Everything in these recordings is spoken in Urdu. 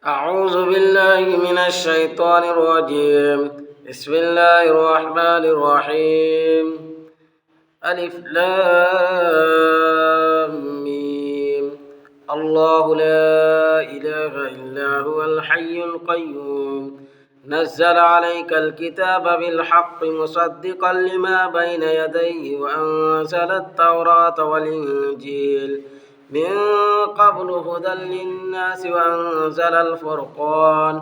أعوذ بالله من الشيطان الرجيم. بسم الله الرحمن الرحيم. ألف لام ميم. الله لا إله إلا هو الحي القيوم نزل عليك الكتاب بالحق مصدقا لما بين يديه وأنزل التوراة والإنجيل من قبل هدى للناس وأنزل الفرقان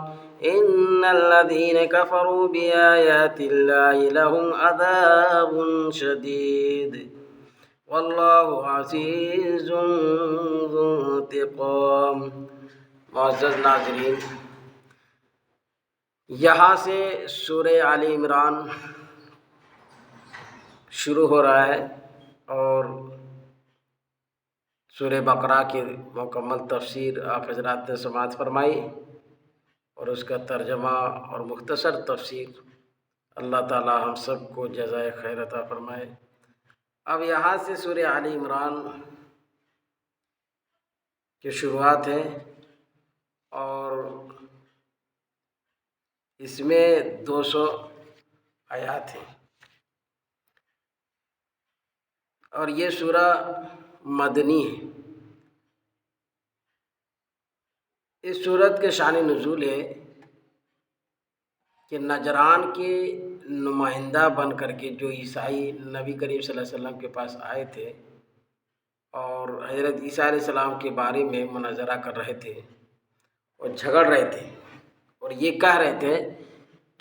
إن الذين كفروا بآيات الله لهم عذاب شديد واللہ عزیز ذو انتقام. معزز ناظرین، یہاں سے سورہ آل عمران شروع ہو رہا ہے اور سورہ بقرہ کی مکمل تفسیر آپ حضرات نے سماعت فرمائی اور اس کا ترجمہ اور مختصر تفسیر. اللہ تعالی ہم سب کو جزائے خیر عطا فرمائے. اب یہاں سے سورہ آل عمران کی شروعات ہے اور اس میں 200 آیات ہیں اور یہ سورہ مدنی ہے. اس سورت کے شان نزول ہے کہ نجران کے نمائندہ بن کر کے جو عیسائی نبی کریم صلی اللہ علیہ وسلم کے پاس آئے تھے اور حضرت عیسیٰ علیہ السلام کے بارے میں مناظرہ کر رہے تھے اور جھگڑ رہے تھے اور یہ کہہ رہے تھے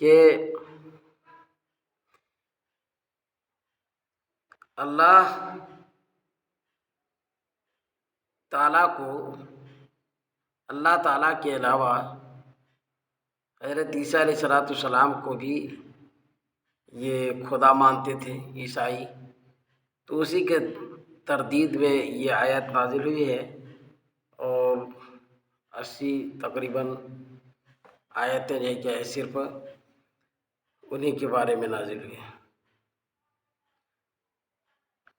کہ اللہ تعالیٰ کے علاوہ حضرت عیسیٰ علیہ السلام کو بھی یہ خدا مانتے تھے عیسائی. تو اسی کے تردید میں یہ آیت نازل ہوئی ہے اور 80 تقریباً آیتیں جو کہ صرف انہی کے بارے میں نازل ہوئی ہیں.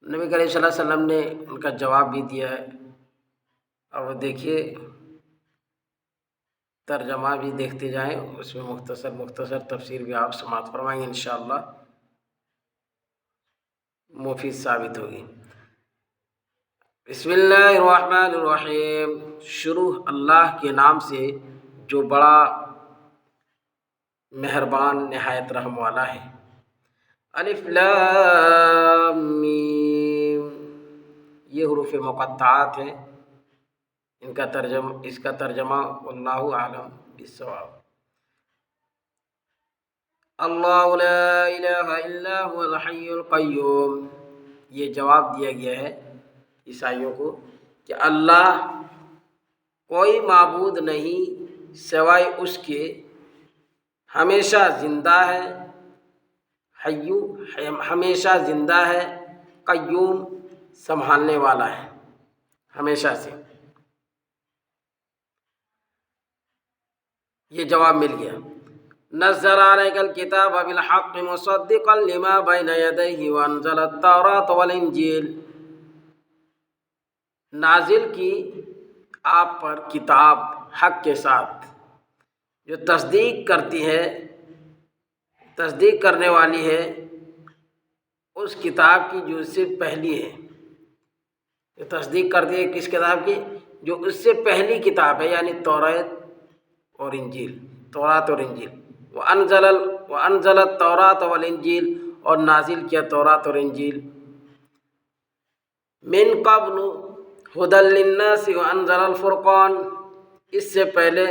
نبی کریم صلی اللہ علیہ وسلم نے ان کا جواب بھی دیا ہے. اب دیکھیے ترجمہ بھی دیکھتے جائیں، اس میں مختصر تفسیر بھی آپ سماعت فرمائیں گے، انشاءاللہ مفید ثابت ہوگی. بسم اللہ الرحمن الرحیم. شروع اللہ کے نام سے جو بڑا مہربان نہایت رحم والا ہے. الف لام میم، یہ حروف مقطعات ہیں. اس کا ترجمہ واللہ اعلم بالصواب. اللہ لا الہ الا هو الحی القیوم، یہ جواب دیا گیا ہے عیسائیوں کو کہ اللہ کوئی معبود نہیں سوائے اس کے، ہمیشہ زندہ ہے، حیو ہمیشہ زندہ ہے، قیوم سنبھالنے والا ہے ہمیشہ سے. یہ جواب مل گیا. نزل علیک الکتاب بالحق مصدقا لما بین یدیہ وانزل التوراۃ والانجیل، نازل کی آپ پر کتاب حق کے ساتھ جو تصدیق کرتی ہے، تصدیق کرنے والی ہے اس کتاب کی جو اس سے پہلی ہے. جو تصدیق کرتی ہے کس کتاب کی؟ جو اس سے پہلی کتاب ہے، یعنی تورات اور انجیل. وانزل التوراۃ والانجیل، اور نازل کیا تورات اور انجیل. من قبل ھدی للناس وانزل الفرقان، اس سے پہلے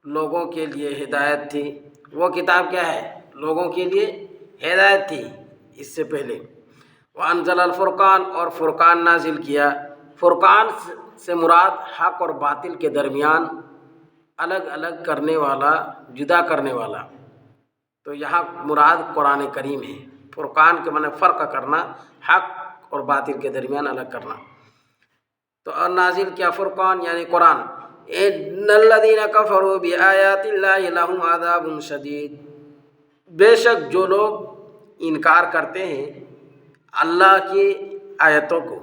لوگوں کے لیے ہدایت تھی. وہ کتاب کیا ہے؟ لوگوں کے لیے ہدایت تھی اس سے پہلے. وانزل الفرقان، اور فرقان نازل کیا. فرقان سے مراد حق اور باطل کے درمیان الگ الگ کرنے والا، جدا کرنے والا. تو یہاں مراد قرآن کریم ہے. فرقان کے معنی فرق کرنا، حق اور باطل کے درمیان الگ کرنا. تو اور نازل کیا فرقان یعنی قرآن. ان الذین کفروا بآیات اللہ لہم عذاب شدید، بے شک جو لوگ انکار کرتے ہیں اللہ کی آیتوں کو،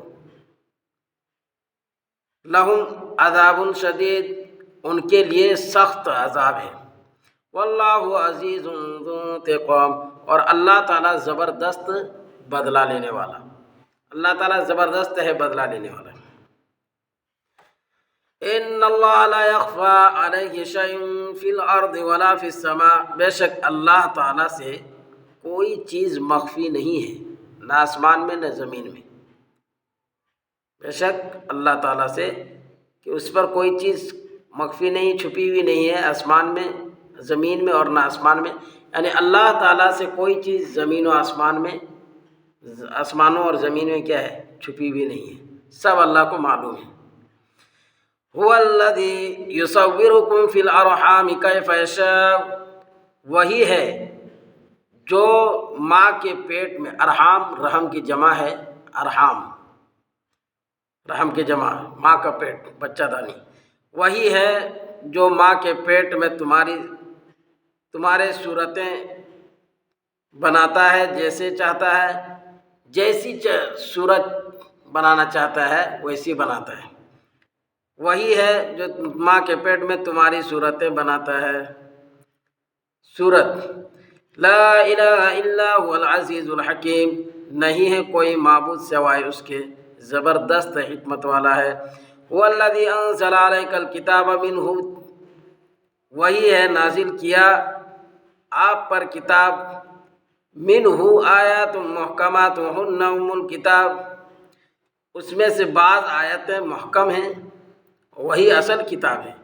لہم عذاب شدید، ان کے لیے سخت عذاب ہے۔ واللہ عزیز ذو انتقام، اور اللہ تعالیٰ زبردست بدلہ لینے والا، اللہ تعالیٰ زبردست ہے بدلہ لینے والا۔ ان اللہ لا یخفی علیہ شیء فی الارض ولا فی السماء، بے شک اللہ تعالیٰ سے کوئی چیز مخفی نہیں ہے، نہ آسمان میں نہ زمین میں۔ بے شک اللہ تعالیٰ سے کہ اس پر کوئی چیز مخفی نہیں، چھپی ہوئی نہیں ہے، آسمان میں، زمین میں اور نہ آسمان میں، یعنی اللہ تعالیٰ سے کوئی چیز زمین و آسمان میں، آسمانوں اور زمین میں کیا ہے، چھپی ہوئی نہیں ہے، سب اللہ کو معلوم ہے۔ هو الذی یصورکم فی الارحام کیف یشاء، وہی ہے جو ماں کے پیٹ میں، ارحام رحم کی جمع ہے، ارحام رحم کی جمع، ماں کا پیٹ، بچہ دانی، وہی ہے جو ماں کے پیٹ میں تمہارے صورتیں بناتا ہے جیسے چاہتا ہے، جیسی صورت بنانا چاہتا ہے ویسی بناتا ہے۔ وہی ہے جو ماں کے پیٹ میں تمہاری صورتیں بناتا ہے۔ صورت لا الہ الا هو العزیز الحکیم، نہیں ہے کوئی معبود سوائے اس کے، زبردست حکمت والا ہے۔ هو الذی انزل علیک الکتاب منہ، وہی ہے نازل کیا آپ پر کتاب، منہ آیات محکمات ہن ام الکتاب، اس میں سے بعض آیتیں محکم ہیں، وہی اصل کتاب ہے۔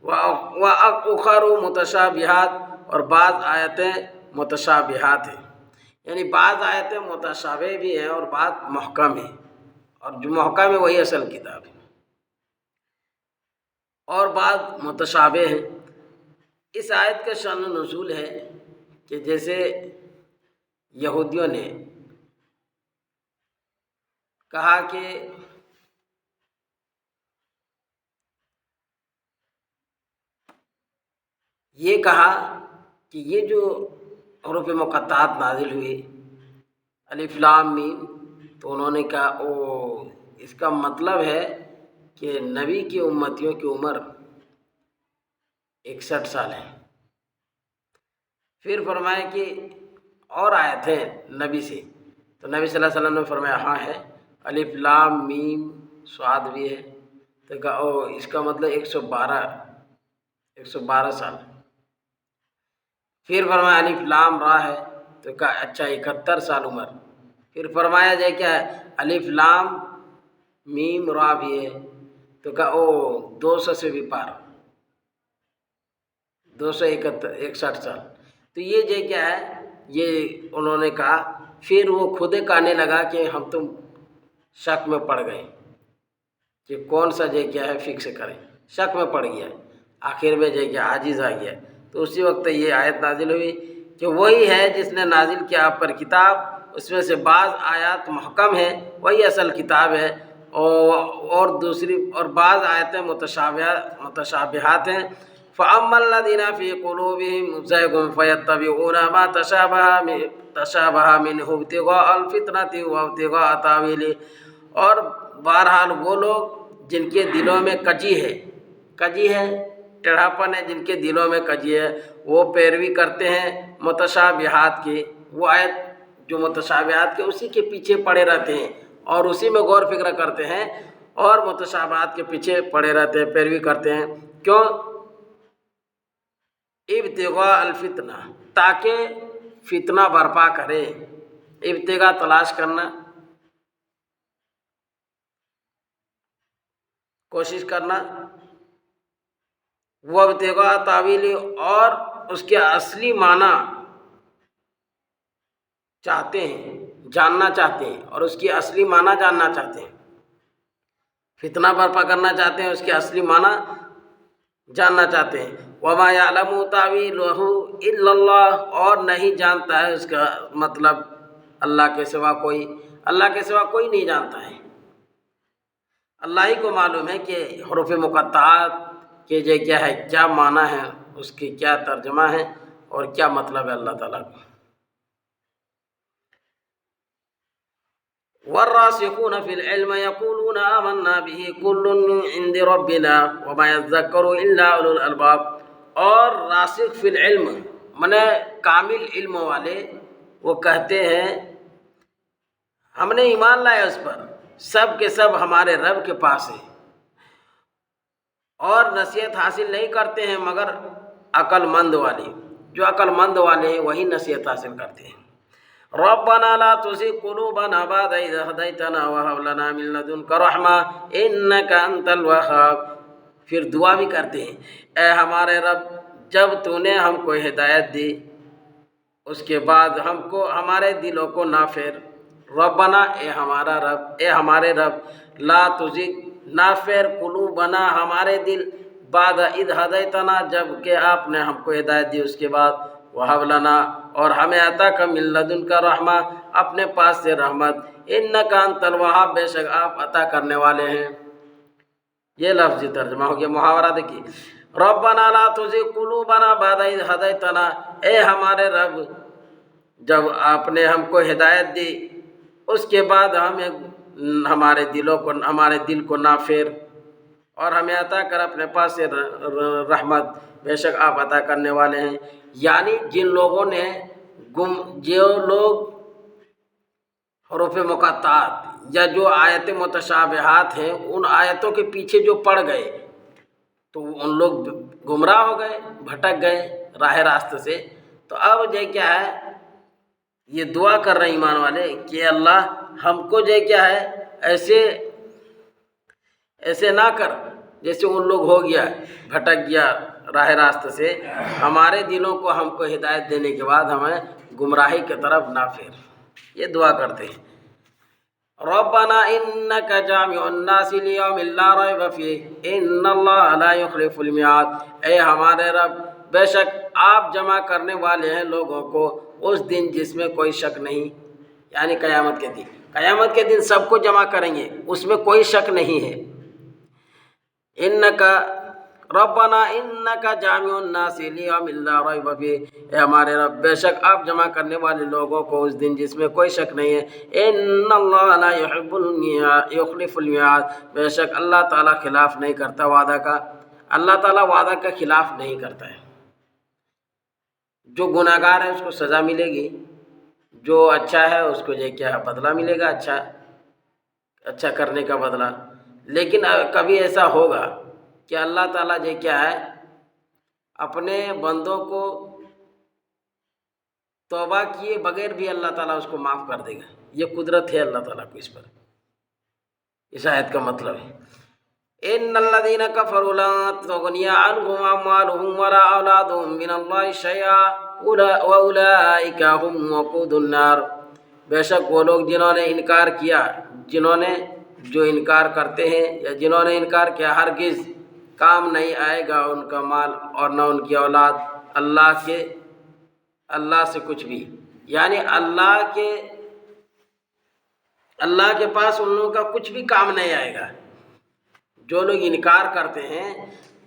وَأُخَرُ مُتَشَابِهَاتٌ، اور بعض آیتیں متشابہات ہیں، یعنی بعض آیتیں متشابہ بھی ہیں اور بعض محکم ہیں، اور جو محکم ہے وہی اصل کتاب ہے، اور بعض متشابہ ہیں۔ اس آیت کا شأن نزول ہے کہ جیسے یہودیوں نے کہا کہ یہ کہا کہ یہ جو حروف مقطعات نازل ہوئی الف لام میم، تو انہوں نے کہا اس کا مطلب ہے کہ نبی کی امتیوں کی عمر 61 سال ہے۔ پھر فرمایا کہ اور آیت ہیں نبی سے، تو نبی صلی اللہ علیہ وسلم نے فرمایا ہاں ہے، الف لام میم صاد بھی ہے، تو کہا اس کا مطلب 112 سال۔ پھر فرمایا الف لام را ہے، تو کہا اچھا 71 سال عمر۔ پھر فرمایا جائے کیا ہے، الف لام میم را بھی ہے، تو کہا 200 سے بھی پار، 261 سال۔ تو یہ جو کیا ہے، یہ انہوں نے کہا، پھر وہ خود کہنے لگا کہ ہم تم شک میں پڑ گئے کہ کون سا جو کیا ہے فکس کریں، شک میں پڑ گیا، آخر میں جو کیا عاجز آ گیا۔ تو اسی وقت یہ آیت نازل ہوئی کہ وہی ہے جس نے نازل کیا آپ پر کتاب، اس میں سے بعض آیات محکم ہیں، وہی اصل کتاب ہے، اور بعض آیتیں متشابہات ہیں۔ فَأَمَّا الَّذِينَ فِي قُلُوبِهِمْ زَيْغٌ فَيَتَّبِعُونَ مَا تَشَابَهَ مِنْهُ ابْتِغَاءَ الْفِتْنَةِ وَابْتِغَاءَ تَأْوِيلِهِ، اور بہرحال وہ لوگ جن کے دلوں میں کجی ہے، ٹیڑھاپن ہے، جن کے دلوں میں کجی ہے، وہ پیروی کرتے ہیں متشابہات کی، وہ آیت جو متشابہات کے اسی کے پیچھے پڑے رہتے ہیں اور اسی میں غور فکر کرتے ہیں، اور متشابہات کے پیچھے پڑے رہتے ہیں، پیروی کرتے ہیں۔ کیوں؟ ابتغاء الفتنہ، تاکہ فتنہ برپا کرے، ابتغاء تلاش کرنا، کوشش کرنا، وہ ابتغاء تاویلی، اور اس کے اصلی معنی چاہتے ہیں، جاننا چاہتے ہیں، اور اس کی اصلی معنی جاننا چاہتے ہیں، فتنہ برپا کرنا چاہتے ہیں، اس کے اصلی معنی جاننا چاہتے ہیں۔ وَمَا يَعْلَمُ تَأْوِيلَهُ إِلَّا اللَّهُ، اور نہیں جانتا ہے اس کا مطلب اللہ کے سوا کوئی، اللہ کے سوا کوئی نہیں جانتا ہے، اللہ ہی کو معلوم ہے کہ حروف مقطعات کے جو کیا ہے، کیا معنی ہے، اس کی کیا ترجمہ ہے اور کیا مطلب ہے اللہ تعالیٰ کا۔ والراسخون فی العلم یقولون آمنا به کل من عند ربنا وما یذکر الا اولو الالباب. اور راسخ فی العلم منے کامل علم والے وہ کہتے ہیں ہم نے ایمان لایا اس پر، سب کے سب ہمارے رب کے پاس ہے، اور نصیحت حاصل نہیں کرتے ہیں مگر عقل مند والے. جو عقل مند والے ہیں وہی نصیحت حاصل کرتے ہیں. ربنا لا تزغ قلوبنا بعد إذ هديتنا وهب لنا من لدنك رحمة إنك أنت الوهاب. پھر دعا بھی کرتے ہیں، اے ہمارے رب جب تو نے ہم کو ہدایت دی اس کے بعد ہم کو ہمارے دلوں کو نہ پھیر. ربنا اے ہمارا رب، اے ہمارے رب، لا تزغ نہ پھیر قلوبنا ہمارے دل، بعد اذ ہدیتنا جب کہ آپ نے ہم کو ہدایت دی اس کے بعد، وہب لنا اور ہمیں عطا کر من لدن کا رحمہ اپنے پاس سے رحمت، انک انت الوہاب بے شک آپ عطا کرنے والے ہیں. یہ لفظی ترجمہ ہو گیا. محاورہ دیکھیے، ربنا لا تزغ قلوبنا بعد اذ ہدیتنا، اے ہمارے رب جب آپ نے ہم کو ہدایت دی اس کے بعد ہمیں ہمارے دل کو نہ پھیر اور ہمیں عطا کر اپنے پاس سے رحمت، بے شک آپ عطا کرنے والے ہیں. یعنی جن لوگوں نے جو لوگ حروف مقطعات یا جو آیت متشابہات ہیں ان آیتوں کے پیچھے جو پڑ گئے تو ان لوگ گمراہ ہو گئے، بھٹک گئے راہ راست سے. تو اب جو کیا ہے یہ دعا کر رہے ایمان والے کہ اللہ ہم کو جو کیا ہے ایسے نہ کر جیسے ان لوگ ہو گیا بھٹک گیا راہ راست سے، ہمارے دلوں کو ہم کو ہدایت دینے کے بعد ہمیں گمراہی کی طرف نہ پھیر. یہ دعا کرتے ہیں. ربنا انک جامع الناس لیوم لا ریب فیہ ان اللہ لا یخلف المیعاد. اے ہمارے رب بے شک آپ جمع کرنے والے ہیں لوگوں کو اس دن جس میں کوئی شک نہیں، یعنی قیامت کے دن. قیامت کے دن سب کو جمع کریں گے، اس میں کوئی شک نہیں ہے. ربنا انک جامع الناس لیوم لا ریب فیہ، اے ہمارے رب بے شک آپ جمع کرنے والے لوگوں کو اس دن جس میں کوئی شک نہیں ہے. ان اللہ لا یخلف المیعاد، بے شک اللہ تعالیٰ خلاف نہیں کرتا وعدہ کا. اللہ تعالیٰ وعدہ کا خلاف نہیں کرتا ہے. جو گناہ گار ہے اس کو سزا ملے گی، جو اچھا ہے اس کو یہ کیا ہے بدلہ ملے گا، اچھا کرنے کا بدلہ. لیکن کبھی ایسا ہوگا کہ اللہ تعالیٰ یہ کیا ہے اپنے بندوں کو توبہ کیے بغیر بھی اللہ تعالیٰ اس کو معاف کر دے گا. یہ قدرت ہے اللہ تعالیٰ کو اس پر. اس آیت کا مطلب ہے ان الذين كفروا لن تغني عنهم اموالهم ولا اولادهم من الله شيئا واولئك هم وقود النار. بے شک وہ لوگ جنہوں نے انکار کیا، جو انکار کرتے ہیں یا جنہوں نے انکار کیا، ہرگز کام نہیں آئے گا ان کا مال اور نہ ان کی اولاد اللہ سے کچھ بھی. یعنی اللہ کے پاس ان لوگوں کا کچھ بھی کام نہیں آئے گا. جو لوگ انکار کرتے ہیں،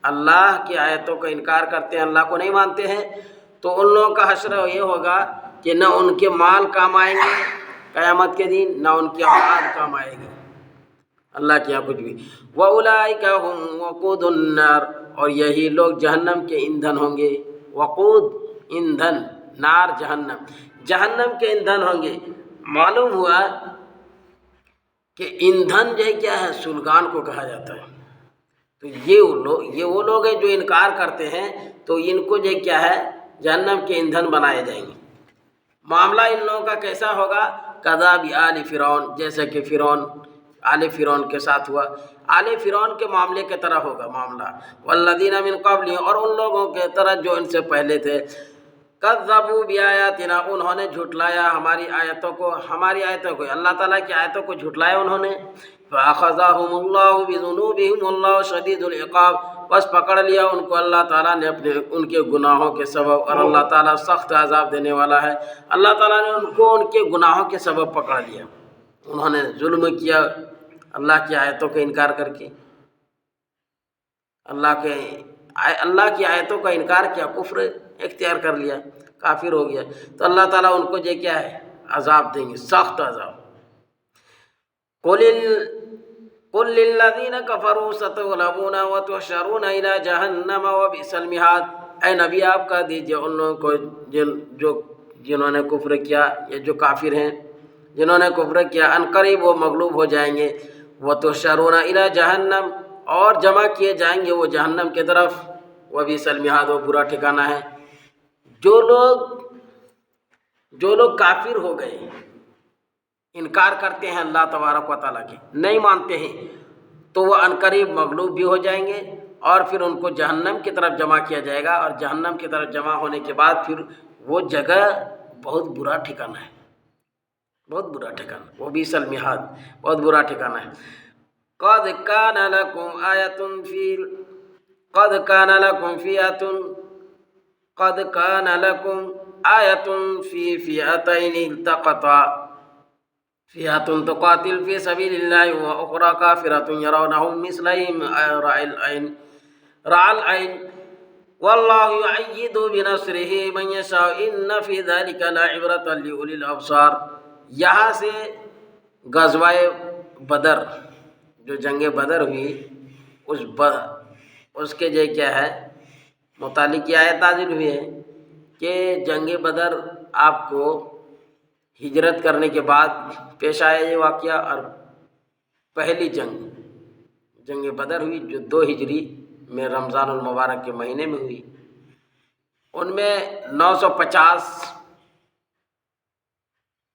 اللہ کی آیتوں کا انکار کرتے ہیں، اللہ کو نہیں مانتے ہیں، تو ان لوگوں کا حشر یہ ہوگا کہ نہ ان کے مال کام آئیں گے قیامت کے دن، نہ ان کی اولاد کام آئے گی اللہ کے یہاں کچھ بھی. وَأُولَئِكَ هُمْ وَقُودُ النَّارِ، اور یہی لوگ جہنم کے ایندھن ہوں گے. وقود ایندھن، نار جہنم کے ایندھن ہوں گے. معلوم ہوا کہ ایندھن جو کیا ہے سلگان کو کہا جاتا ہے. تو یہ وہ لوگ ہیں جو انکار کرتے ہیں، تو ان کو جو کیا ہے جہنم کے ایندھن بنائے جائیں گے. معاملہ ان لوگوں کا کیسا ہوگا؟ کذاب آل فرعون، جیسے کہ آل فرعون کے ساتھ ہوا. آل فرعون کے معاملے کی طرح ہوگا معاملہ. والذین من قبلہم، اور ان لوگوں کے طرح جو ان سے پہلے تھے. کذبوا بآیاتنا، انہوں نے جھٹلایا ہماری آیتوں کو، اللہ تعالیٰ کی آیتوں کو جھٹلایا انہوں نے. فأخذهم اللہ بذنوبہم واللہ شدید العقاب، بس پکڑ لیا ان کو اللہ تعالیٰ نے ان کے گناہوں کے سبب، اور اللہ تعالیٰ سخت عذاب دینے والا ہے. اللہ تعالیٰ نے ان کو ان کے گناہوں کے سبب پکڑ لیا. انہوں نے ظلم کیا اللہ کی آیتوں کا انکار کر کے، اللہ کی آیتوں کا انکار کیا، کفر اختیار کر لیا، کافر ہو گیا. تو اللہ تعالیٰ ان کو یہ کیا ہے عذاب دیں گے، سخت عذاب. قل للذین کفروا ستغلبون وتحشرون الی جہنم وبئس المہاد، اے نبی آپ کہہ دیجیے ان لوگوں کو جنہوں نے کفر کیا، یہ جو کافر ہیں جنہوں نے کفر کیا، ان قریب وہ مغلوب ہو جائیں گے، وتحشرون الی جہنم، اور جمع کیے جائیں گے وہ جہنم کی طرف، وبئس المہاد، وہ برا ٹھکانہ ہے۔ جو لوگ کافر ہو گئے، انکار کرتے ہیں اللہ تبارک و تعالیٰ کی، نہیں مانتے ہیں، تو وہ عنقریب مغلوب بھی ہو جائیں گے، اور پھر ان کو جہنم کی طرف جمع کیا جائے گا، اور جہنم کی طرف جمع ہونے کے بعد پھر وہ جگہ بہت برا ٹھکانہ ہے، بہت برا ٹھکانہ، وہ بئس المہاد، بہت برا ٹھکانہ ہے۔ قد کان لکم آیۃ فی قد کان لکم فیۃ قد کان لکم آیۃ فی فئتین التقطا فئۃ تقاتل فی سبیل اللہ واخری کافرۃ یرونہم مثلہم رأی العین واللہ یؤید بنصرہ من یشاء ان فی ذلک لعبرۃ لأولی الابصار۔ یہاں سے غزوہ بدر، جو جنگ بدر ہوئی، اس کے جو کیا ہے متعلق یہ آیت نازل ہوئی ہے کہ جنگ بدر آپ کو ہجرت کرنے کے بعد پیش آیا یہ واقعہ، اور پہلی جنگ بدر ہوئی جو 2 ہجری میں رمضان المبارک کے مہینے میں ہوئی، ان میں 950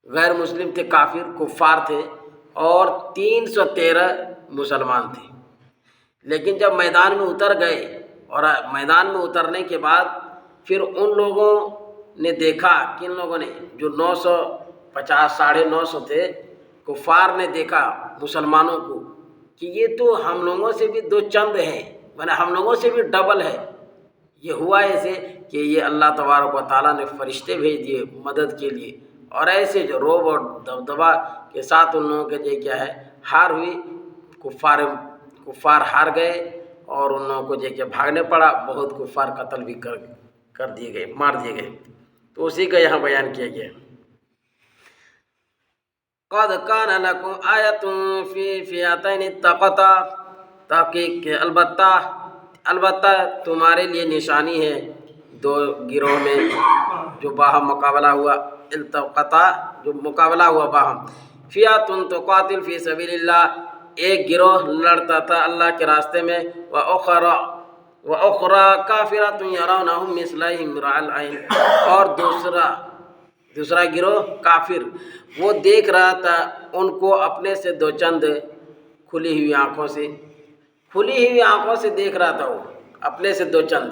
غیر مسلم تھے، کافر کفار تھے، اور 313 مسلمان تھے۔ لیکن جب میدان میں اتر گئے، اور میدان میں اترنے کے بعد پھر ان لوگوں نے دیکھا، کن لوگوں نے، جو 950 950 تھے، کفار نے دیکھا مسلمانوں کو کہ یہ تو ہم لوگوں سے بھی 2 چند ہیں، مانے ہم لوگوں سے بھی ڈبل ہے۔ یہ ہوا ایسے کہ یہ اللہ تبارک و تعالیٰ نے فرشتے بھیج دیے مدد کے لیے، اور ایسے جو روب اور دبدبا کے ساتھ ان لوگوں کے جو کیا ہے ہار ہوئی، کفار ہار گئے، اور ان لوگوں کو جو کہ بھاگنے پڑا، بہت کفار قتل بھی کر دیے گئے، مار دیے گئے۔ تو اسی کا یہاں بیان کیا گیا، قد کان لکم آیۃ فی فئتین التقطا، تحقیق کہ البتہ تمہارے لیے نشانی ہے 2 گروہ میں جو باہم مقابلہ ہوا، التقطا جو مقابلہ ہوا باہم، فئۃ تقاتل فی سبیل اللہ، ایک گروہ لڑتا تھا اللہ کے راستے میں، وَأُخْرَى كَافِرَةٌ يَرَوْنَهُمْ مِثْلَهِمْ رَأْيَ الْعَيْنِ، اور دوسرا گروہ کافر، وہ دیکھ رہا تھا ان کو اپنے سے 2 چند کھلی ہوئی آنکھوں سے دیکھ رہا تھا، وہ اپنے سے 2 چند۔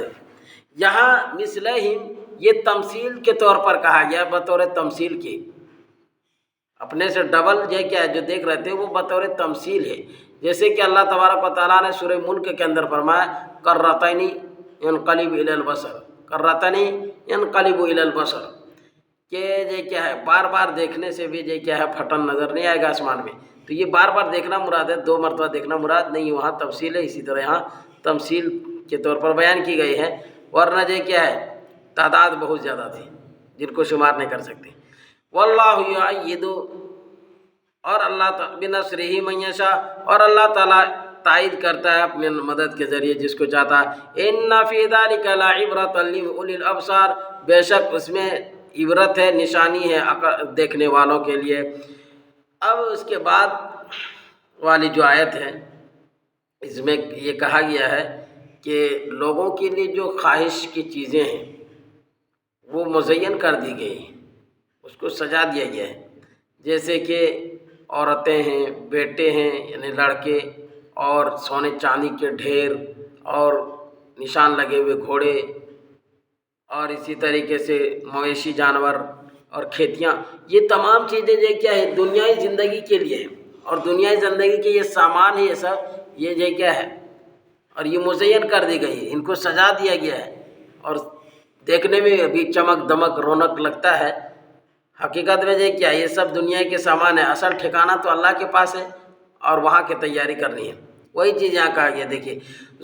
یہاں مثلہم یہ تمثیل کے طور پر کہا گیا، بطور تمثیل کے، اپنے سے ڈبل یہ کیا ہے جو دیکھ رہے تھے وہ بطور تمثیل ہے، جیسے کہ اللہ تبارک و تعالیٰ نے سورہ ملک کے اندر فرمایا کرتین ینقلب الی البصر، کرتین ینقلب الی البصر، کہ یہ کیا ہے بار بار دیکھنے سے بھی یہ کیا ہے پھٹن نظر نہیں آئے گا آسمان میں، تو یہ بار بار دیکھنا مراد ہے، 2 مرتبہ دیکھنا مراد نہیں، وہاں تفصیل ہے، اسی طرح یہاں تمثیل کے طور پر بیان کی گئی ہے، ورنہ یہ کیا ہے تعداد بہت زیادہ تھی جن کو شمار نہیں کر سکتے۔ واللہ یؤید، اور اللہ بنصرہ من یشاء، اور اللہ تعالیٰ تائید کرتا ہے اپنے مدد کے ذریعے جس کو چاہتا ہے۔ ان فی ذلک لعبرۃ لأولی الابصار، بے شک اس میں عبرت ہے، نشانی ہے دیکھنے والوں کے لیے۔ اب اس کے بعد والی جو آیت ہے اس میں یہ کہا گیا ہے کہ لوگوں کے لیے جو خواہش کی چیزیں ہیں وہ مزین کر دی گئی ہیں، اس کو سجا دیا گیا ہے، جیسے کہ عورتیں ہیں، بیٹے ہیں یعنی لڑکے، اور سونے چاندی کے ڈھیر، اور نشان لگے ہوئے گھوڑے، اور اسی طریقے سے مویشی جانور اور کھیتیاں، یہ تمام چیزیں جو کیا ہے دنیائی زندگی کے لیے ہیں، اور دنیائی زندگی کے یہ سامان ہے، یہ سب یہ کیا ہے، اور یہ مزین کر دی گئی ہے، ان کو سجا دیا گیا ہے، اور دیکھنے میں ابھی چمک دمک رونق لگتا ہے، حقیقت میں یہ کیا ہے یہ سب دنیا کے سامان ہے، اصل ٹھکانہ تو اللہ کے پاس ہے، اور وہاں کی تیاری کرنی ہے۔ وہی چیز یہاں کہا گیا، دیکھیے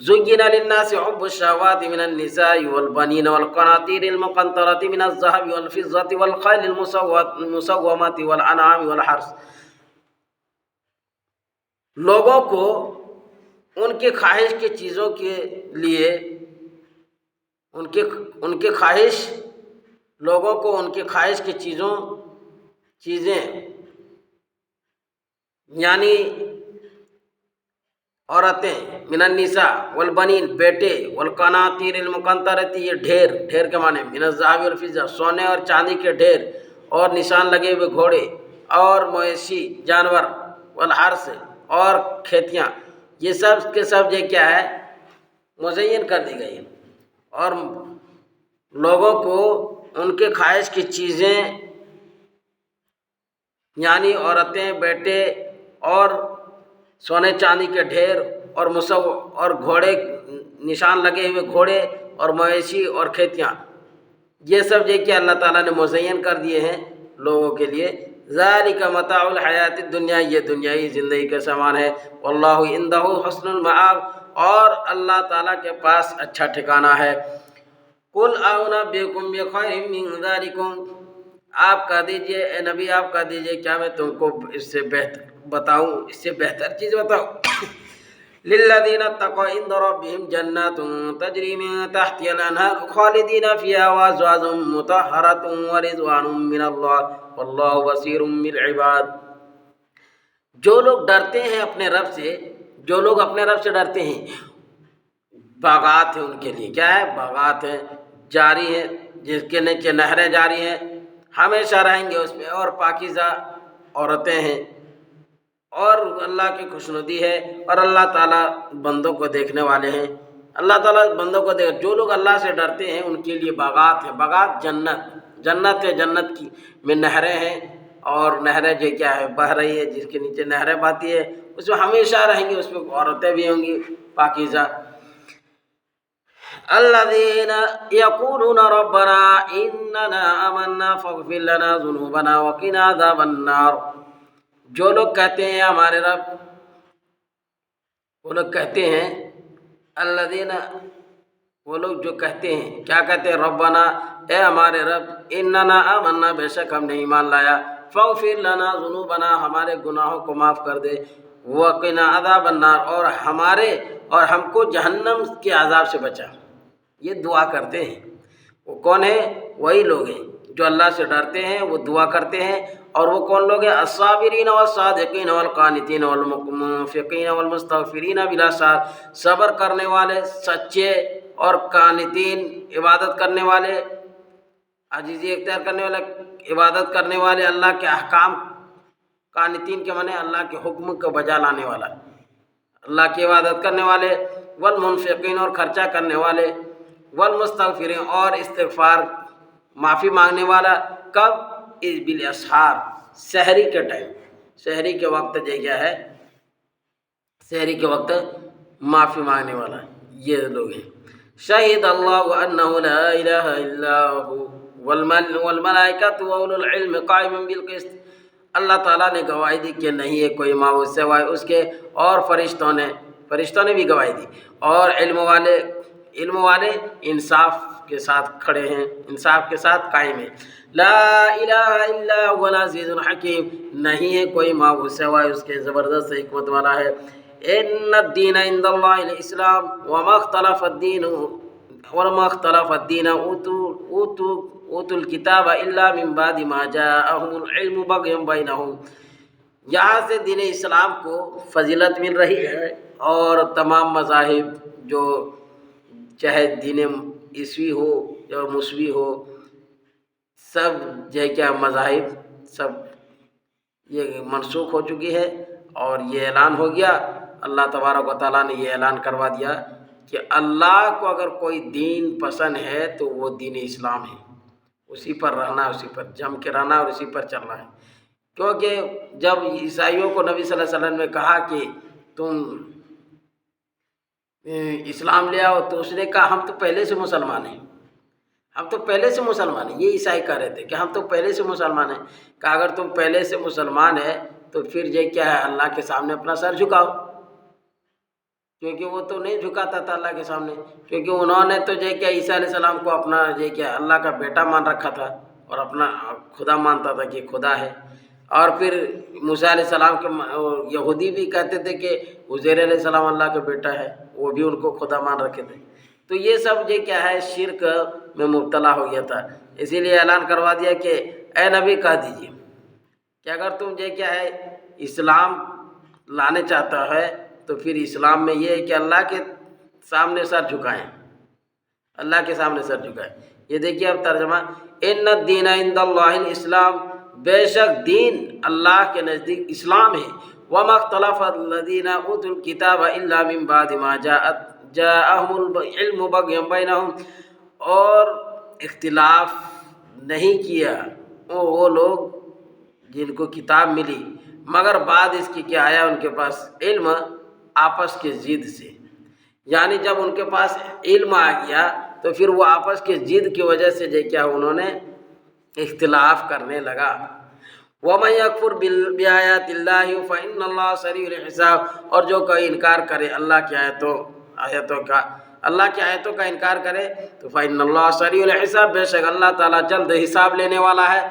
زُيِّنَ لِلنَّاسِ حُبُّ الشَّهَوَاتِ مِنَ النِّسَاءِ وَالْبَنِينَ وَالْقَنَاطِيرِ الْمُقَنطَرَةِ مِنَ الذَّهَبِ وَالْفِضَّةِ وَالْخَيْلِ الْمُسَوَّمَةِ وَالْأَنْعَامِ وَالْحَرْثِ لوگوں کو ان کی خواہش کی چیزوں کے لیے ان کی خواہش لوگوں کو ان کی خواہش کی چیزیں یعنی عورتیں، من النساء والبنین بیٹے، والقناطیر المقنطرۃ یہ ڈھیر کے معنی، من الذهب والفضہ سونے اور چاندی کے ڈھیر اور نشان لگے ہوئے گھوڑے اور مویشی جانور، والحرث اور کھیتیاں، یہ سب کے سب یہ کیا ہے مزین کر دی گئی، اور لوگوں کو ان کے خواہش کی چیزیں یعنی عورتیں، بیٹے اور سونے چاندی کے ڈھیر اور گھوڑے، نشان لگے ہوئے گھوڑے اور مویشی اور کھیتیاں، یہ سب یہ کہ اللہ تعالیٰ نے مزین کر دیے ہیں لوگوں کے لیے۔ ذالک متاع الحیات الدنیا، یہ دنیائی زندگی کا سامان ہے۔ واللہ عندہ حسن المآب، اور اللہ تعالیٰ کے پاس اچھا ٹھکانہ ہے۔ قل اعنبئکم بخیر من ذالکم، آپ کہہ دیجئے اے نبی، آپ کہہ دیجئے کیا میں تم کو اس سے بہتر چیز بتاؤں؟ للذین اتقوا عند ربهم جنات تجری من تحتها الانہار خالدین فیہا وازواج مطہرۃ ورضوان من اللہ واللہ بصیر بالعباد۔ جو لوگ ڈرتے ہیں اپنے رب سے، جو لوگ اپنے رب سے ڈرتے ہیں، باغات ہیں ان کے لیے، کیا ہے باغات ہیں جاری ہیں جس کے نیچے نہریں جاری ہیں، ہمیشہ رہیں گے اس میں، اور پاکیزہ عورتیں ہیں، اور اللہ کی خوشنودی ہے، اور اللہ تعالیٰ بندوں کو دیکھنے والے ہیں۔ اللہ تعالیٰ بندوں کو جو لوگ اللہ سے ڈرتے ہیں ان کے لیے باغات ہیں، باغات جنت ہے، جنت کی میں نہریں ہیں، اور نہریں جو کیا ہے بہہ رہی ہے، جس کے نیچے نہریں بہتی ہے اس میں ہمیشہ رہیں گے، اس میں عورتیں بھی ہوں گی پاکیزہ۔ الذین یقولون ربنا اننا آمنا فاغفر لنا ذنوبنا وقنا عذاب النار، جو لوگ کہتے ہیں ہمارے رب، وہ لوگ کہتے ہیں الذین، وہ لوگ جو کہتے ہیں، کیا کہتے ہیں ربنا اے ہمارے رب، اننا آمنا بے شک ہم نے ایمان لایا، فاغفر لنا ذنوبنا ہمارے گناہوں کو معاف کر دے، وقنا عذاب النار اور ہم کو جہنم کے عذاب سے بچا، یہ دعا کرتے ہیں۔ وہ کون ہیں؟ وہی لوگ ہیں جو اللہ سے ڈرتے ہیں، وہ دعا کرتے ہیں، اور وہ کون لوگ ہیں؟ الصابرین والصادقین والقانتین والمنفقین والمستغفرین بالاسحار، صبر کرنے والے، سچے اور قانتین، عبادت کرنے والے، عاجزی اختیار کرنے والے، عبادت کرنے والے، اللہ کے احکام، قانتین کے معنی اللہ کے حکم کو بجا لانے والا، اللہ کی عبادت کرنے والے، والمنفقین اور خرچہ کرنے والے، والمستغفرین اور استغفار معافی مانگنے والا، کب؟ بالاسحار، سحری کے ٹائم، سحری کے وقت جو کیا ہے، سحری کے وقت معافی مانگنے والا، یہ لوگ ہیں۔ شہد اللہ انہ لا الہ الا ہو والملائکۃ واولو العلم قائما بالقسط، اللہ تعالیٰ نے گواہی دی کہ نہیں ہے کوئی معبود سوائے اس کے، اور فرشتوں نے بھی گواہی دی، اور علم والے انصاف کے ساتھ کھڑے ہیں، انصاف کے ساتھ قائم ہیں۔ لا الہ الا هو العزیز الحکیم، نہیں ہے کوئی معبود سوائے اس کے، زبردست حکمت والا ہے۔ ان الدین عند اللہ الاسلام وما اختلف الدین اوتوا الکتاب الا من بعد ما جاءهم العلم بغیا بینہم، یہاں سے دین اسلام کو فضیلت مل رہی ہے، اور تمام مذاہب جو چاہے دین عیسوی ہو یا موسوی ہو، سب جو کیا مذاہب سب یہ منسوخ ہو چکی ہے، اور یہ اعلان ہو گیا، اللہ تبارک و تعالیٰ نے یہ اعلان کروا دیا کہ اللہ کو اگر کوئی دین پسند ہے تو وہ دین اسلام ہے، اسی پر رہنا، اسی پر جم کے رہنا اور اسی پر چلنا ہے۔ کیونکہ جب عیسائیوں کو نبی صلی اللہ علیہ وسلم نے کہا کہ تم اسلام لے آؤ، تو اس نے کہا ہم تو پہلے سے مسلمان ہیں، ہم تو پہلے سے مسلمان ہیں، یہ عیسائی کہہ رہے تھے کہ ہم تو پہلے سے مسلمان ہیں۔ کہ اگر تم پہلے سے مسلمان ہے تو پھر یہ کیا ہے، اللہ کے سامنے اپنا سر جھکاؤ، کیونکہ وہ تو نہیں جھکاتا تھا اللہ کے سامنے، کیونکہ انہوں نے تو یہ کیا عیسیٰ علیہ السلام کو اپنا یہ کیا اللہ کا بیٹا مان رکھا تھا، اور اپنا خدا مانتا تھا کہ خدا ہے، اور پھر موسیٰ علیہ السلام کے یہودی بھی کہتے تھے کہ عزیر علیہ السلام اللہ کا بیٹا ہے، وہ بھی ان کو خدا مان رکھے تھے. تو یہ سب یہ کیا ہے، شرک میں مبتلا ہو گیا تھا. اسی لیے اعلان کروا دیا کہ اے نبی کہہ دیجیے کہ اگر تم یہ کیا ہے اسلام لانے چاہتا ہے تو پھر اسلام میں یہ ہے کہ اللہ کے سامنے سر جھکائیں، اللہ کے سامنے سر جھکائیں. یہ دیکھیے اب ترجمہ، ان الدین عند اللہ الاسلام، بے شک دین اللہ کے نزدیک اسلام ہے. وما اختلف الذین اوتوا الکتاب الا من بعد ما جاءهم العلم بغیا بینہم، اور اختلاف نہیں کیا وہ لوگ جن کو کتاب ملی مگر بعد اس کی کہ آیا ان کے پاس علم آپس کے ضد سے. یعنی جب ان کے پاس علم آ گیا تو پھر وہ آپس کے ضد کی وجہ سے جو کیا انہوں نے اختلاف کرنے لگا. وَمَن يَكْفُرْ بِآيَاتِ اللَّهِ فَإِنَّ اللَّهَ سَرِيعُ الْحِسَابِ، اور جو کوئی انکار کرے اللہ کی آیتوں کا، اللہ کی آیتوں کا انکار کرے تو فَإِنَّ اللَّهَ سَرِيعُ الْحِسَابِ، بے شک اللہ تعالیٰ جلد حساب لینے والا ہے.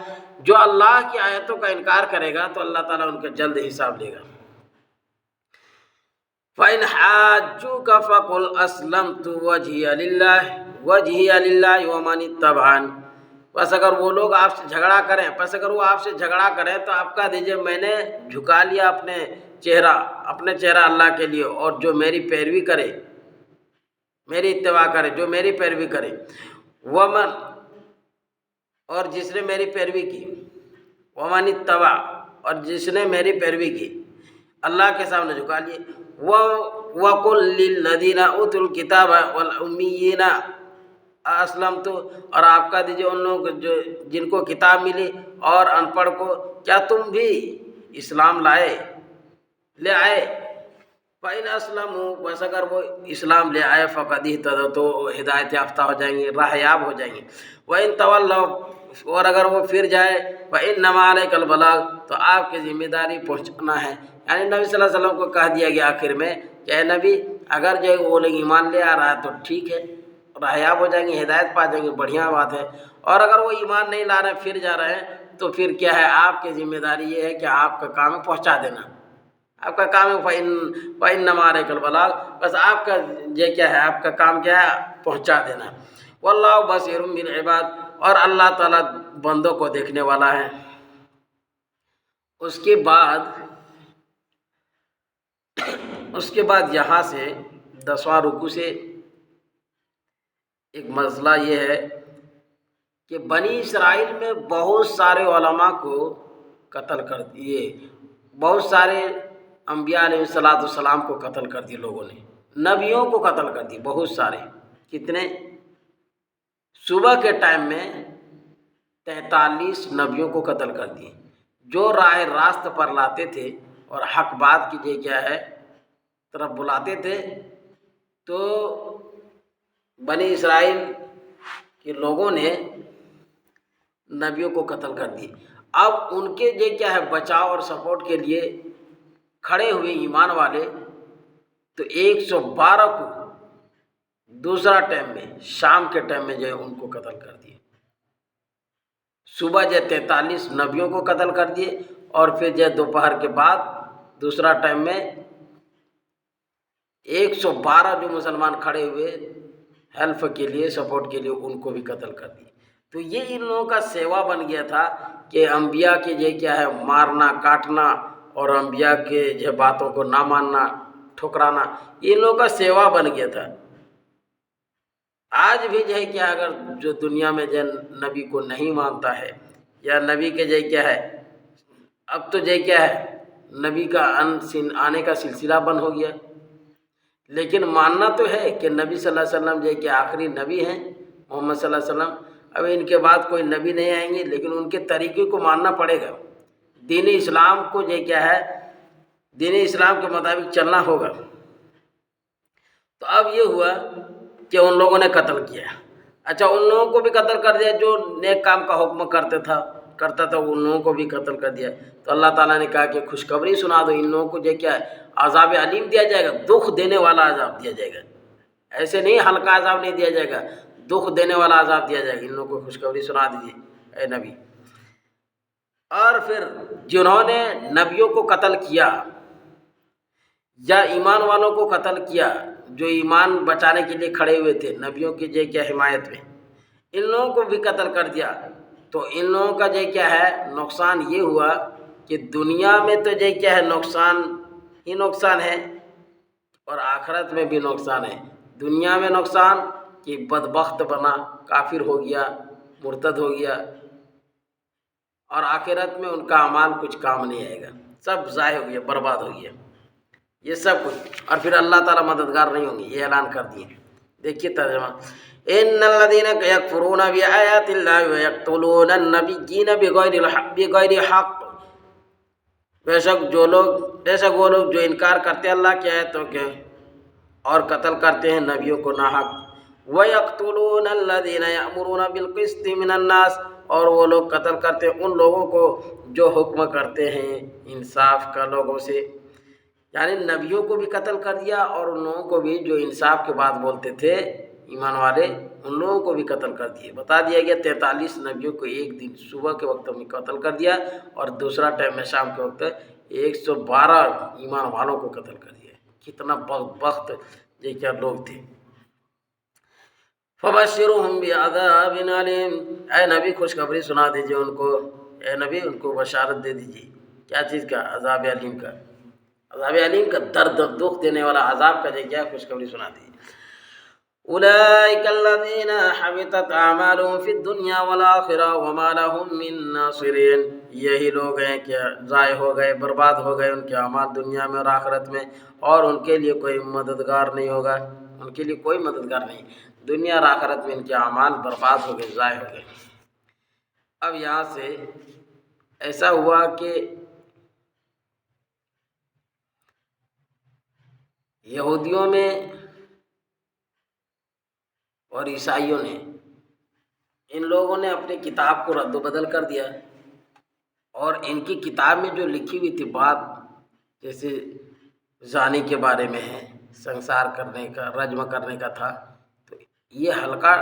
جو اللہ کی آیتوں کا انکار کرے گا تو اللہ تعالیٰ ان کا جلد حساب لے گا. فَإِنْ حَاجُّوكَ فَقُلْ أَسْلَمْتُ وَجْهِيَ لِلَّهِ وَمَنِ اتَّبَعَنِ، بس اگر وہ لوگ آپ سے جھگڑا کریں، اگر وہ آپ سے جھگڑا کریں تو آپ کہہ دیجئے میں نے جھکا لیا اپنے چہرہ اللہ کے لیے، اور جو میری پیروی کرے، میری اتباع کرے، جو میری پیروی کرے، ومن، اور جس نے میری پیروی کی، ومن اتبع، اور جس نے میری پیروی کی، اللہ کے سامنے جھکا لیے. وَقُلْ لِلَّذِينَ أُوتُوا الْكِتَابَ وَالْأُمِّيِّينَ أَسْلَمْتُ، اور آپ کہہ دیجئے ان لوگوں جن کو کتاب ملی اور ان پڑھ کو، کیا تم بھی اسلام لے آئے؟ فَإِنْ أَسْلَمُوا، بس اگر وہ اسلام لے آئے، فَقَدْ اهْتَدَوْا، تو ہدایت یافتہ ہو جائیں گے، راہ یاب ہو جائیں گے. وَإِنْ تَوَلَّوْا، اور اگر وہ پھر جائے، فَإِنَّمَا عَلَيْكَ الْبَلَاغُ، تو آپ کی ذمہ داری پہنچانا ہے. یعنی نبی صلی اللہ علیہ وسلم کو کہہ دیا گیا آخر میں کہ اے نبی، اگر جو وہ لوگ ایمان لے آ رہا ہے تو ٹھیک ہے، راہیاب ہو جائیں گے، ہدایت پا جائیں گے، بڑھیا بات ہے. اور اگر وہ ایمان نہیں لا رہے ہیں، پھر جا رہے ہیں، تو پھر کیا ہے، آپ کی ذمہ داری یہ ہے کہ آپ کا کام ہے پہنچا دینا. آپ کا کام ہے فَإِنَّمَا عَلَيْكَ الْبَلَاغُ، بس آپ کا یہ کیا ہے، آپ کا کام کیا ہے، پہنچا دینا. وَاللَّهُ بَصِيرٌ بِالْعِبَادِ، اور اللہ تعالیٰ بندوں کو دیکھنے والا ہے. اس کے بعد یہاں سے 10واں رکوع سے ایک مسئلہ یہ ہے کہ بنی اسرائیل میں بہت سارے علماء کو قتل کر دیے، بہت سارے انبیاء علیہ السلام کو قتل کر دیے لوگوں نے، نبیوں کو قتل کر دیے بہت سارے. کتنے؟ صبح کے ٹائم میں 43 نبیوں کو قتل کر دیے جو راہ راست پر لاتے تھے اور حق بات کی جو کیا ہے طرف بلاتے تھے. تو بنی اسرائیل کے لوگوں نے نبیوں کو قتل کر دی. اب ان کے جو کیا ہے بچاؤ اور سپورٹ کے لیے کھڑے ہوئے ایمان والے، تو 112 کو دوسرا ٹائم میں، شام کے ٹائم میں جو ہے ان کو قتل کر دیے. صبح جو 43 نبیوں کو قتل کر دیے، اور پھر جو دوپہر کے بعد دوسرا ٹائم میں 112 جو مسلمان کھڑے ہوئے ہیلپ کے لیے، سپورٹ کے لیے، ان کو بھی قتل کر دیے. تو یہ ان لوگوں کا سیوا بن گیا تھا کہ انبیاء کے جو کیا ہے مارنا کاٹنا، اور انبیاء کے جو باتوں کو نہ ماننا ٹھکرانا، یہ ان لوگوں کا سیوا بن گیا تھا. آج بھی جو ہے کیا، اگر جو دنیا میں جو نبی کو نہیں مانتا ہے، یا نبی کے جو کیا ہے، اب تو جو کیا ہے نبی کا آنے کا سلسلہ بند ہو گیا، لیکن ماننا تو ہے کہ نبی صلی اللہ علیہ وسلم جو کہ آخری نبی ہیں، محمد صلی اللہ علیہ وسلم. اب ان کے بعد کوئی نبی نہیں آئیں گے، لیکن ان کے طریقے کو ماننا پڑے گا. دین اسلام کو جو کیا ہے، دین اسلام کے مطابق چلنا ہوگا. تو اب یہ ہوا کہ ان لوگوں نے قتل کیا. اچھا، ان لوگوں کو بھی قتل کر دیا جو نیک کام کا حکم کرتا تھا، ان لوگوں کو بھی قتل کر دیا. تو اللہ تعالیٰ نے کہا کہ خوشخبری سنا دو، ان لوگوں کو جو کیا عذاب علیم دیا جائے گا، دکھ دینے والا عذاب دیا جائے گا. ایسے نہیں ہلکا عذاب نہیں دیا جائے گا، دکھ دینے والا عذاب دیا جائے گا. ان لوگوں کو خوشخبری سنا دیجیے اے نبی. اور پھر جنہوں نے نبیوں کو قتل کیا یا ایمان والوں کو قتل کیا، جو ایمان بچانے کے لیے کھڑے ہوئے تھے نبیوں کی جے کیا حمایت میں، ان لوگوں کو بھی قتل کر دیا، تو ان لوگوں کا جے کیا ہے نقصان یہ ہوا کہ دنیا میں تو جے کیا ہے نقصان ہی نقصان ہے، اور آخرت میں بھی نقصان ہے۔ دنیا میں نقصان کہ بدبخت بنا، کافر ہو گیا، مرتد ہو گیا، اور آخرت میں ان کا اعمال کچھ کام نہیں آئے گا، سب ضائع ہو گیا، برباد ہو گیا یہ سب کچھ، اور پھر اللہ تعالیٰ مددگار نہیں ہوں گے، یہ اعلان کر دیے۔ دیکھیے ترجمہ، ان الذین یکفرون بآیات اللہ ویقتلون النبیین بغیر حق، بے شک وہ لوگ جو انکار کرتے ہیں اللہ کی آیتوں کے اور قتل کرتے ہیں نبیوں کو ناحق، وَيَقْتُلُونَ الَّذِينَ يَأْمُرُونَ بِالْقِسْطِ مِنَ النَّاسِ، اور وہ لوگ قتل کرتے ہیں ان لوگوں کو جو حکم کرتے ہیں انصاف کا لوگوں سے، یعنی نبیوں کو بھی قتل کر دیا اور ان لوگوں کو بھی جو انصاف کے بات بولتے تھے ایمان والے، ان لوگوں کو بھی قتل کر دیے۔ بتا دیا گیا 43 نبیوں کو ایک دن صبح کے وقت میں قتل کر دیا، اور دوسرا ٹائم میں شام کے وقت 112 ایمان والوں کو قتل کر دیا۔ کتنا بدبخت یہ کیا لوگ تھے۔ فبشرهم بعذاب علیم، اے نبی خوشخبری سنا دیجیے ان کو، اے نبی ان کو بشارت دے دیجیے، کیا چیز کا؟ عذاب علیم کا، عذاب علیم کا، درد دکھ دینے والا عذاب کا جو کیا خوشخبری سنا دیجیے۔ اولئک الذین حبطت اعمالهم فی الدنیا والآخرہ وما لهم من ناصرین، یہی لوگ ہیں کہ ضائع ہو گئے، برباد ہو گئے ان کے اعمال دنیا میں اور آخرت میں، اور ان کے لیے کوئی مددگار نہیں ہوگا، ان کے لیے کوئی مددگار نہیں، دنیا اور آخرت میں ان کے اعمال برباد ہو گئے، ضائع ہو گئے۔ اب یہاں سے ایسا ہوا کہ یہودیوں میں اور عیسائیوں نے، ان لوگوں نے اپنی کتاب کو رد و بدل کر دیا، اور ان کی کتاب میں جو لکھی ہوئی تھی بات، جیسے زانی کے بارے میں ہے، سنسار کرنے کا، رجم کرنے کا تھا، تو یہ ہلکا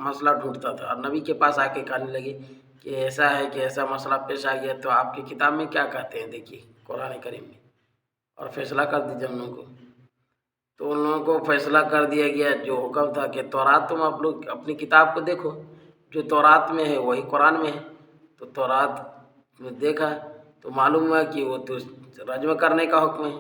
مسئلہ ڈھونڈتا تھا، اور نبی کے پاس آ کے کہنے لگے کہ ایسا ہے کہ ایسا مسئلہ پیش آ گیا، تو آپ کی کتاب میں کیا کہتے ہیں، دیکھیے قرآن کریم میں، اور فیصلہ کر دیجیے ہم لوگوں کو۔ تو ان لوگوں کو فیصلہ کر دیا گیا، جو حکم تھا کہ تورات تم آپ لوگ اپنی کتاب کو دیکھو، جو تورات میں ہے وہی قرآن میں ہے، تو تورات میں دیکھا تو معلوم ہوا کہ وہ تو رجم کرنے کا حکم ہے،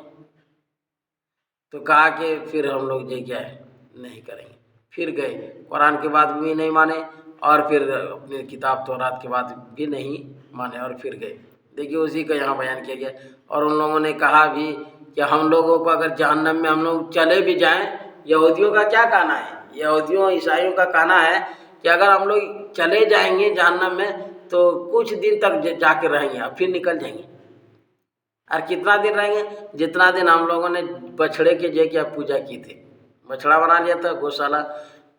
تو کہا کہ پھر ہم لوگ یہ کیا ہے نہیں کریں گے، پھر گئے قرآن کے بعد بھی نہیں مانے، اور پھر اپنی کتاب تورات کے بعد بھی نہیں مانے، اور پھر گئے۔ دیکھیے اسی کا یہاں بیان کیا گیا، اور ان لوگوں نے کہا بھی کہ ہم لوگوں کو اگر جہنم میں ہم لوگ چلے بھی جائیں، یہودیوں کا کیا کہنا ہے، یہودیوں عیسائیوں کا کہنا ہے کہ اگر ہم لوگ چلے جائیں گے جہنم میں تو کچھ دن تک جا کے رہیں گے، پھر نکل جائیں گے، اور کتنا دن رہیں گے؟ جتنا دن ہم لوگوں نے بچھڑے کے جے کیا پوجا کی تھی، بچھڑا بنا لیا تھا، گوشالہ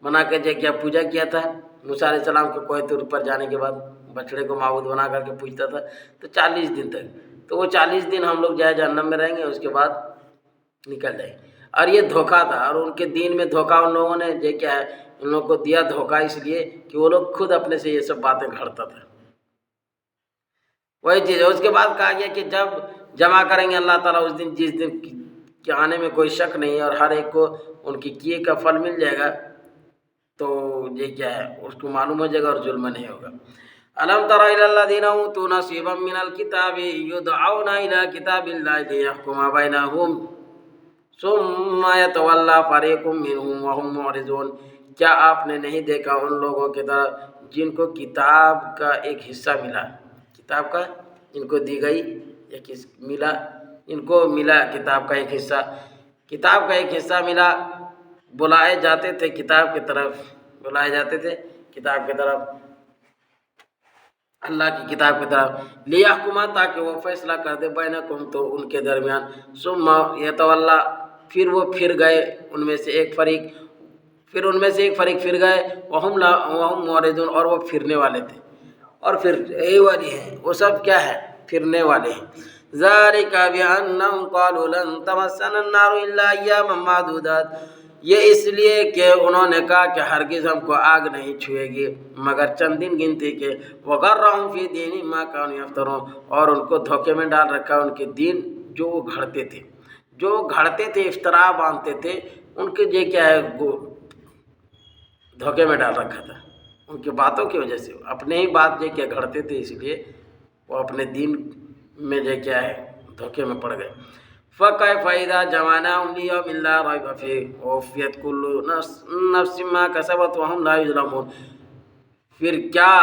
بنا کے جے کیا پوجا کیا تھا، موسیٰ علیہ السلام کو کوہ طور پر جانے کے بعد بچھڑے کو معبود بنا کر کے پوجتا تھا، تو 40 دن تک، تو وہ 40 دن ہم لوگ جائے جہنم میں رہیں گے، اس کے بعد نکل جائیں گے۔ اور یہ دھوکہ تھا، اور ان کے دین میں دھوکہ ان لوگوں نے یہ کیا ہے ان لوگوں کو دیا دھوکہ، اس لیے کہ وہ لوگ خود اپنے سے یہ سب باتیں گھڑتا تھا، وہی چیز ہے۔ اس کے بعد کہا گیا کہ جب جمع کریں گے اللہ تعالیٰ اس دن، جس دن کے آنے میں کوئی شک نہیں ہے، اور ہر ایک کو ان کی کیے کا پھل مل جائے گا، تو یہ کیا ہے اس کو معلوم ہو جائے گا اور ظلم نہیں ہوگا۔ الم تر الی الذین اوتوا نصیبا من الکتاب یدعون الی کتاب اللہ لیحکم بینہم ثم یتولی فریق منہم وہم معرضون، کیا آپ نے نہیں دیکھا ان لوگوں کی طرف جن کو کتاب کا ایک حصہ ملا، کتاب کا ان کو دی گئی، ایک ملا، ان کو ملا کتاب کا ایک حصہ، کتاب کا ایک حصہ ملا، بلائے جاتے تھے کتاب کی طرف، بلائے جاتے تھے کتاب کی طرف، اللہ کی کتاب کی طرف، لیحکم تاکہ وہ فیصلہ کر دے، بینکم تو ان کے درمیان، ثم یتولی پھر وہ پھر گئے ان میں سے ایک فریق، پھر ان میں سے ایک فریق پھر گئے، وہم معرضون اور وہ پھرنے والے تھے، اور پھر یہی والی ہیں وہ سب کیا ہے پھرنے والے ہیں۔ ذالک بانہم قالوا لن تمسنا النار الا ایاما معدودات، یہ اس لیے کہ انہوں نے کہا کہ ہرگز ہم کو آگ نہیں چھوئے گی مگر چند دن گنتی کے وغرہم فی دینہم ما کانوا یفترون، اور ان کو دھوکے میں ڈال رکھا ان کے دین جو وہ گھڑتے تھے افطرا باندھتے تھے، ان کے یہ کیا ہے وہ دھوکے میں ڈال رکھا تھا ان کی باتوں کی وجہ سے، اپنے ہی بات یہ کیا گھڑتے تھے، اس لیے وہ اپنے دین میں یہ کیا ہے دھوکے میں پڑ گئے۔ فَكَيْفَ إِذَا جَمَعْنَاهُمْ لِيَوْمٍ لَا رَيْبَ فِيهِ وَوَفِّيَتْ كُلُّ نَفْسٍ مَا كَسَبَتْ وَهُمْ لَا يُظْلَمُونَ، پھر کیا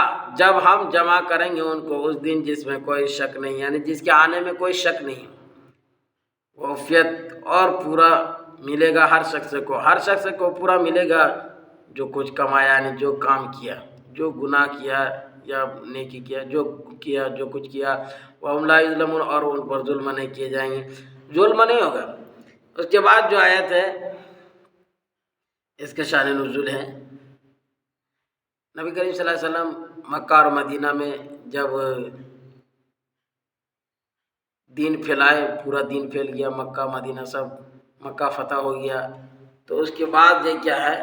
جب ہم جمع کریں گے ان کو اس دن جس میں کوئی شک نہیں، یعنی جس کے آنے میں کوئی شک نہیں، وفیت اور پورا ملے گا ہر شخص کو پورا ملے گا جو کچھ کمایا، یعنی جو کام کیا، جو گناہ کیا یا نیکی کیا، جو کچھ کیا، وَهُمْ لَا يُظْلَمُونَ، اور ان پر ظلم نہیں کیے جائیں گے، ظلم نہیں ہوگا۔ اس کے بعد جو آیت ہے اس کے شان نزول ہے، نبی کریم صلی اللہ علیہ وسلم مکہ اور مدینہ میں جب دین پھیلائے، پورا دین پھیل گیا، مکہ مدینہ سب، مکہ فتح ہو گیا، تو اس کے بعد یہ کیا ہے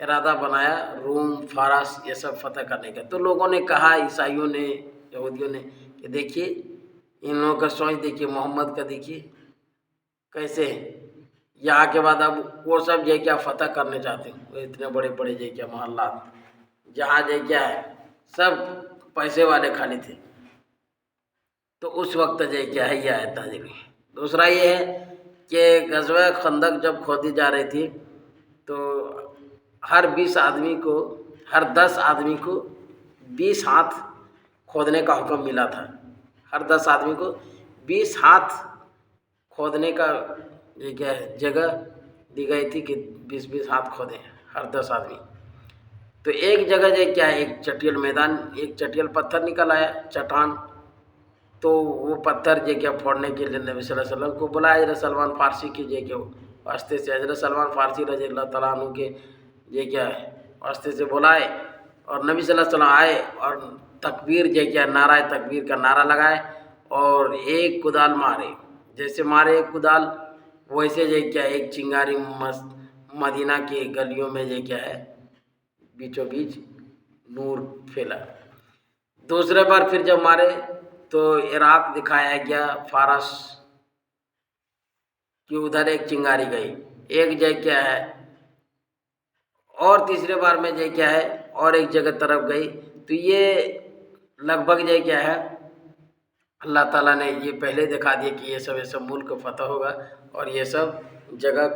ارادہ بنایا روم فارس یہ سب فتح کرنے کا۔ تو لوگوں نے کہا، عیسائیوں نے، یہودیوں نے، کہ دیکھیے ان لوگوں کا سوچ دیکھیے، محمد کا دیکھیے کیسے ہے، یہاں کے بعد اب وہ سب یہ کیا فتح کرنے چاہتے ہیں، وہ اتنے بڑے بڑے یہ کیا محلات جہاں یہ کیا ہے سب پیسے والے خالی تھے، تو اس وقت یہ کیا ہے یہ آیت نازل ہوئی۔ دوسرا یہ ہے کہ غزوہ خندق جب کھودی جا رہی تھی تو ہر 10 آدمی کو 20 ہاتھ کھودنے کا حکم ملا تھا، ہر 10 آدمی کو 20 ہاتھ کھودنے کا یہ کیا ہے جگہ دی گئی تھی کہ 20 ہاتھ کھودیں ہر 10 آدمی۔ تو ایک جگہ یہ کیا ہے ایک چٹیل میدان، ایک چٹیل پتھر نکل آیا چٹان، تو وہ پتھر یہ کیا پھوڑنے کے لیے نبی صلی اللہ علیہ وسلم کو بلایا، حضرت سلمان فارسی کی یہ کہ واسطے سے، حضرت سلمان فارسی رضی اللہ تعالیٰ عنہ کے یہ کیا ہے واسطے سے بلائے، اور نبی صلی اللہ علیہ وسلم آئے اور تکبیر یہ کیا نعرہ تکبیر کا نعرہ لگائے اور ایک کدال مارے، جیسے مارے ایک کدال ویسے یہ کیا ایک چنگاری مدینہ کی گلیوں میں یہ کیا ہے بیچوں بیچ نور پھیلا۔ دوسرے بار پھر جب مارے تو عراق دکھایا گیا، فارس کہ ادھر ایک چنگاری گئی، ایک جگہ کیا ہے، اور تیسرے بار میں یہ کیا ہے اور ایک جگہ طرف گئی، تو یہ لگ بھگ یہ کیا ہے اللہ تعالیٰ نے یہ پہلے دکھا دیا کہ یہ سب ملک فتح ہوگا اور یہ سب جگہ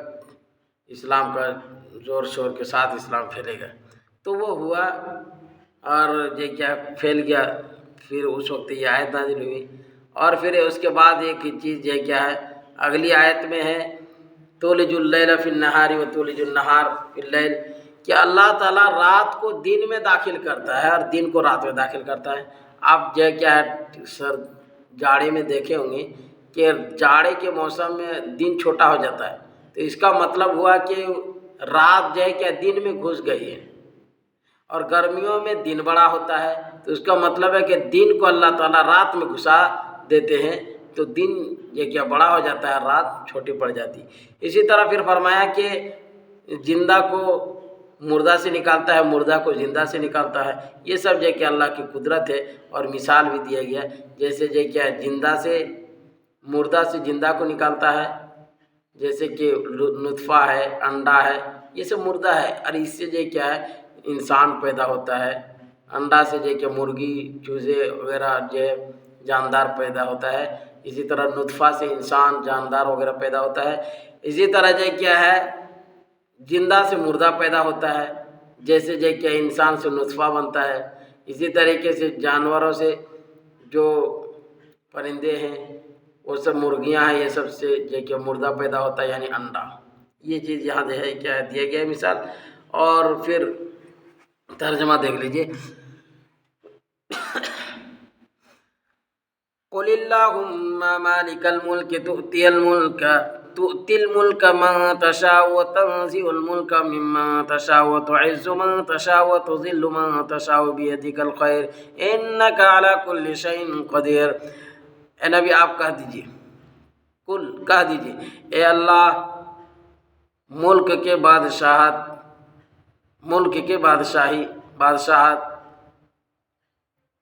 اسلام کا زور شور کے ساتھ اسلام پھیلے گا۔ تو وہ ہوا اور یہ کیا پھیل گیا، پھر اس وقت یہ آیت نازل ہوئی، اور پھر اس کے بعد ایک چیز یہ کیا ہے اگلی آیت میں ہے تولج اللیل فی النہار و تولج النہار فی اللیل، کہ اللہ تعالیٰ رات کو دن میں داخل کرتا ہے اور دن کو رات میں داخل کرتا ہے۔ آپ یہ کیا ہے جاڑے میں دیکھے ہوں گے کہ جاڑے کے موسم میں دن چھوٹا ہو جاتا ہے، تو اس کا مطلب ہوا کہ رات جو ہے کیا دن میں گھس گئی ہے، اور گرمیوں میں دن بڑا ہوتا ہے، تو اس کا مطلب ہے کہ دن کو اللہ تعالیٰ رات میں گھسا دیتے ہیں، تو دن یہ کیا بڑا ہو جاتا ہے، رات چھوٹی پڑ جاتی۔ اسی طرح پھر فرمایا کہ زندہ کو مردہ سے نکالتا ہے، مردہ کو زندہ سے نکالتا ہے، یہ سب جو کہ اللہ کی قدرت ہے، اور مثال بھی دیا گیا جیسے جو کیا زندہ سے مردہ سے زندہ کو نکالتا ہے، جیسے کہ نطفہ ہے، انڈا ہے، یہ سب مردہ ہے، اور اس سے جو کیا ہے انسان پیدا ہوتا ہے، انڈا سے جو کہ مرغی چوزے وغیرہ جو جاندار پیدا ہوتا ہے، اسی طرح نطفہ سے انسان جاندار وغیرہ پیدا ہوتا ہے، اسی طرح جو کیا ہے زندہ سے مردہ پیدا ہوتا ہے، جیسے جو کہ انسان سے نطفہ بنتا ہے، اسی طریقے سے جانوروں سے جو پرندے ہیں وہ سب مرغیاں ہیں، یہ سب سے جو کہ مردہ پیدا ہوتا ہے یعنی انڈا، یہ چیز یہاں جو ہے کیا دیا گیا ہے مثال۔ اور پھر ترجمہ دیکھ لیجئے، قل اللہم مالک الملک تؤتی الملک من تشاء وتنزع الملک ممن تشاء وتعز من تشاء وتذل من تشاء بیدک الخیر انک علی کل شیء قدیر۔ اے نبی آپ کہہ دیجئے، کہہ دیجئے اے اللہ ملک کے بادشاہت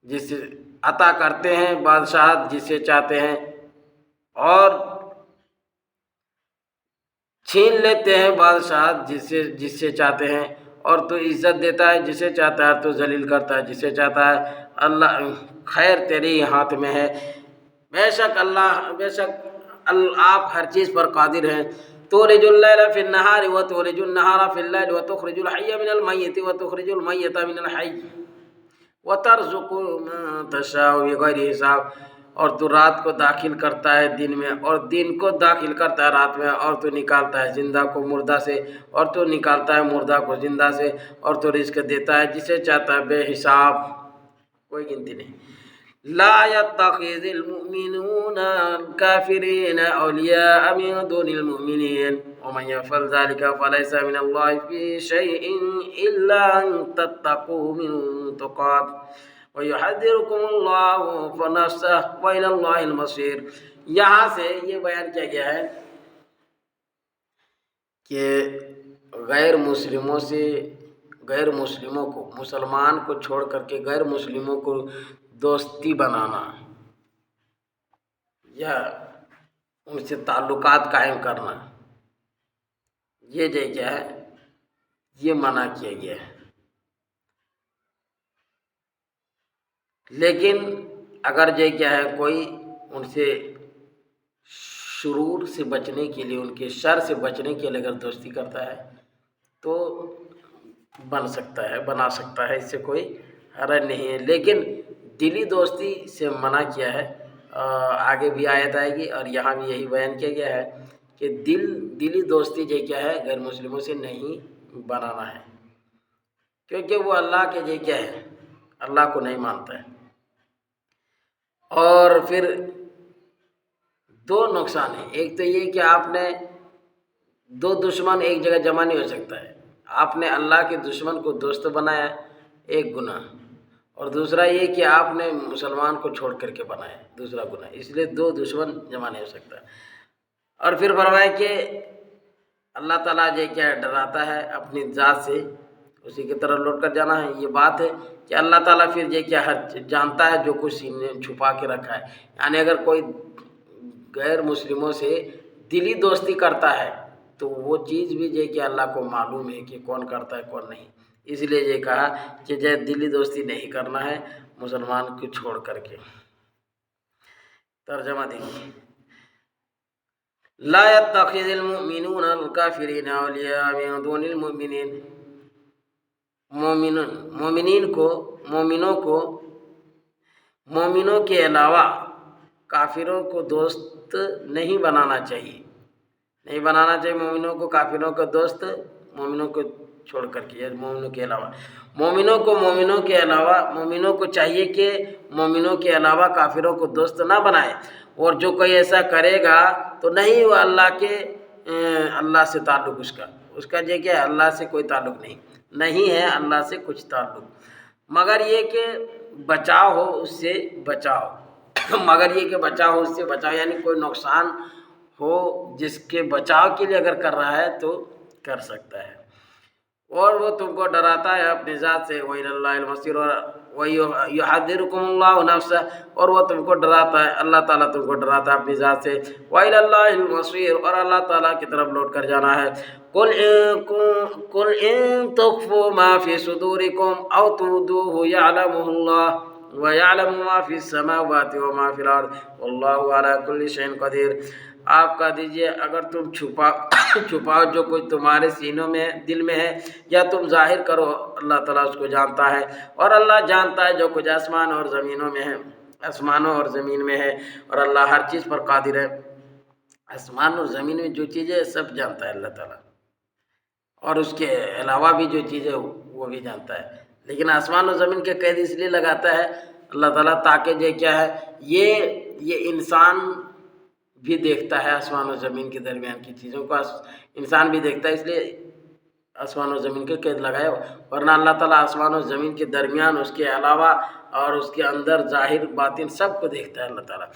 جسے عطا کرتے ہیں بادشاہت جسے چاہتے ہیں، اور چھین لیتے ہیں بادشاہت جس سے چاہتے ہیں، اور تو عزت دیتا ہے جسے چاہتا ہے، تو ذلیل کرتا ہے جسے چاہتا ہے۔ اللہ خیر تیرے ہی ہاتھ میں ہے، بے شک آپ ہر چیز پر قادر ہیں۔ تولج اللیل فی النہار وتولج النہار فی اللیل وتخرج الحی من المیت وتخرج المیت من الحی وترزق من تشاء بغیر حساب، اور تو رات کو داخل کرتا ہے دن میں، اور دن کو داخل کرتا ہے رات میں، اور تو نکالتا ہے زندہ کو مردہ سے، اور تو نکالتا ہے مردہ کو زندہ سے، اور تو رزق دیتا ہے جسے چاہتا ہے بے حساب، کوئی گنتی نہیں۔ لا يتخذ المؤمنون الكافرين أولياء من دون المؤمنين ومن يفعل ذلك فليس من الله في شيء إلا أن تتقوا منهم تقات ويحذركم الله فنفسه وإلى الله المصير۔ یہاں سے یہ بیان کیا گیا ہے کہ غیر مسلموں کو، مسلمان کو چھوڑ کر کے غیر مسلموں کو دوستی بنانا یا ان سے تعلقات قائم کرنا، یہ جو کیا ہے، یہ منع کیا گیا ہے۔ لیکن اگر جو کیا ہے کوئی ان سے شرور سے بچنے کے لیے، ان کے شر سے بچنے کے لیے اگر دوستی کرتا ہے تو بنا سکتا ہے، اس سے کوئی حرج نہیں ہے۔ لیکن دلی دوستی سے منع کیا ہے، آگے بھی آیت آئے گی اور یہاں بھی یہی بیان کیا گیا ہے کہ دلی دوستی جو کیا ہے غیر مسلموں سے نہیں بنانا ہے، کیونکہ وہ اللہ کے جو کیا ہے، اللہ کو نہیں مانتا ہے۔ اور پھر دو نقصان ہیں، ایک تو یہ کہ آپ نے دو دشمن ایک جگہ جمع نہیں ہو سکتا ہے، آپ نے اللہ کے دشمن کو دوست بنایا، ایک گناہ، اور دوسرا یہ کہ آپ نے مسلمان کو چھوڑ کر کے بنایا، دوسرا گناہ، اس لیے دو دشمن جمع نہیں ہو سکتا۔ اور پھر فرمایا کہ اللہ تعالیٰ جو کیا ڈراتا ہے اپنی ذات سے، اسی کی طرف لوٹ کر جانا ہے۔ یہ بات ہے کہ اللہ تعالیٰ پھر یہ کیا جانتا ہے جو کچھ سینے چھپا کے رکھا ہے، یعنی اگر کوئی غیر مسلموں سے دلی دوستی کرتا ہے تو وہ چیز بھی جو کہ اللہ کو معلوم ہے کہ کون کرتا ہے کون نہیں، اس لیے یہ کہا کہ جو دلی دوستی نہیں کرنا ہے مسلمان کو چھوڑ کر کے۔ ترجمہ دیکھیے، لا يتخذ المؤمنون الكافرین اولیاء من دون المؤمنین، مومنوں کے علاوہ کافروں کو دوست نہیں بنانا چاہیے، مومنوں کو کافروں کا دوست، مومنوں کو چھوڑ کر کے، مومنوں کے علاوہ، مومنوں کو چاہیے کہ مومنوں کے علاوہ کافروں کو دوست نہ بنائے، اور جو کوئی ایسا کرے گا تو نہیں وہ اللہ سے تعلق اس کا جو کیا اللہ سے کوئی تعلق نہیں ہے، اللہ سے کچھ تعلق، مگر یہ کہ بچاؤ ہو اس سے بچاؤ، یعنی کوئی نقصان ہو جس کے بچاؤ کے لیے اگر کر رہا ہے تو کر سکتا ہے، اور وہ تم کو ڈراتا ہے اپنی ذات سے، وَإِلَى اللَّهِ الْمَصِيرُ وَيُحَذِّرُكُمُ اللَّهُ نَفْسَهُ، اور وہ تم کو ڈراتا ہے، اللہ تعالیٰ تم کو ڈراتا ہے اپنی ذات سے، وَإِلَى اللَّهِ الْمَصِيرُ، اور اللہ تعالیٰ کی طرف لوٹ کر جانا ہے۔ قُلْ إِن تُخْفُوا مَا فِي صُدُورِكُمْ أَوْ تُبْدُوهُ يَعْلَمُهُ اللَّهُ وَيَعْلَمُ مَا فِي السَّمَاوَاتِ وَمَا فِي الْأَرْضِ وَاللَّهُ عَلَى كُلِّ شَيْءٍ قَدِيرٌ۔ آپ کہہ دیجئے اگر تم چھپاؤ جو کچھ تمہارے سینوں میں دل میں ہے، یا تم ظاہر کرو، اللہ تعالیٰ اس کو جانتا ہے، اور اللہ جانتا ہے جو کچھ آسمانوں اور زمین میں ہے، اور اللہ ہر چیز پر قادر ہے۔ آسمان اور زمین میں جو چیز ہے سب جانتا ہے اللہ تعالیٰ، اور اس کے علاوہ بھی جو چیز ہے وہ بھی جانتا ہے، لیکن آسمان اور زمین کے قید اس لیے لگاتا ہے اللہ تعالیٰ تاکہ یہ کیا ہے، یہ انسان بھی دیکھتا ہے، آسمان اور زمین کے درمیان کی چیزوں کو انسان بھی دیکھتا ہے، اس لیے آسمان اور زمین کے قید لگائے، ورنہ اللہ تعالیٰ آسمان اور زمین کے درمیان، اس کے علاوہ اور اس کے اندر ظاہر باطن سب کو دیکھتا ہے اللہ تعالیٰ۔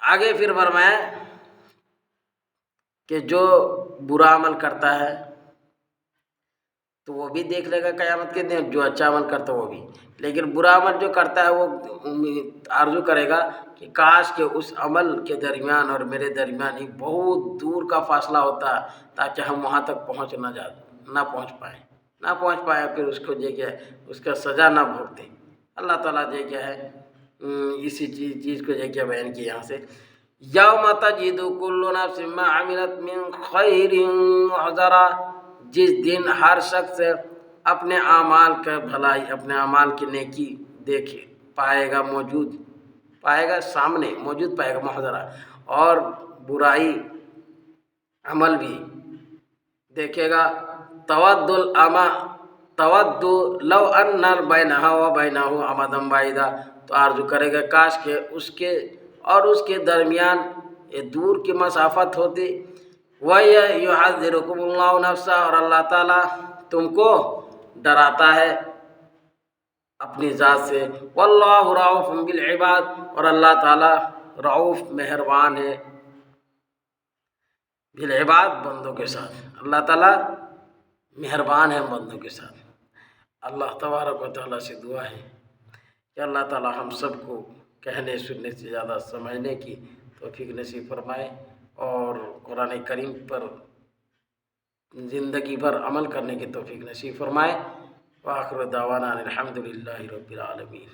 آگے پھر فرمایا کہ جو برا عمل کرتا ہے تو وہ بھی دیکھ لے گا قیامت کے دن، جو اچھا عمل کرتا ہے وہ بھی، لیکن برا عمل جو کرتا ہے وہ آرزو کرے گا کہ کاش کہ اس عمل کے درمیان اور میرے درمیان ہی بہت دور کا فاصلہ ہوتا تاکہ ہم وہاں تک نہ پہنچ پائے پھر اس کو جو کیا ہے اس کا سزا نہ بھوگتے۔ اللہ تعالیٰ جو کیا ہے اسی چیز کو جو کیا بیان کیا یہاں سے، یوم تجد کل نفس ما عملت من خیر محضرا، جس دن ہر شخص اپنے اعمال کا بھلائی، اپنے اعمال کی نیکی دیکھ پائے گا، موجود پائے گا، سامنے موجود پائے گا، محضرہ، اور برائی عمل بھی دیکھے گا۔ تود لو ان بینہا و بینہ امدا بعیدا، تو آرزو کرے گا کاش کہ اس کے اور اس کے درمیان یہ دور کی مسافت ہوتی۔ وَيُحَذِّرُكُمُ اللَّهُ نَفْسَهُ، اور اللہ تعالیٰ تم کو ڈراتا ہے اپنی ذات سے۔ وَاللَّهُ رَءُوفٌ بِالْعِبَادِ، اور اللہ تعالیٰ رعوف مہربان ہے بالعباد، بندوں کے ساتھ۔ اللہ تعالیٰ مہربان ہے بندوں کے ساتھ۔ اللہ تبارک و تعالیٰ سے دعا ہے کہ اللہ تعالیٰ ہم سب کو کہنے سننے سے زیادہ سمجھنے کی توفیق نصیب فرمائے، اور قرآن کریم پر زندگی بھر عمل کرنے کی توفیق نصیب فرمائے۔ وآخر دعوانا الحمد للہ رب العالمین۔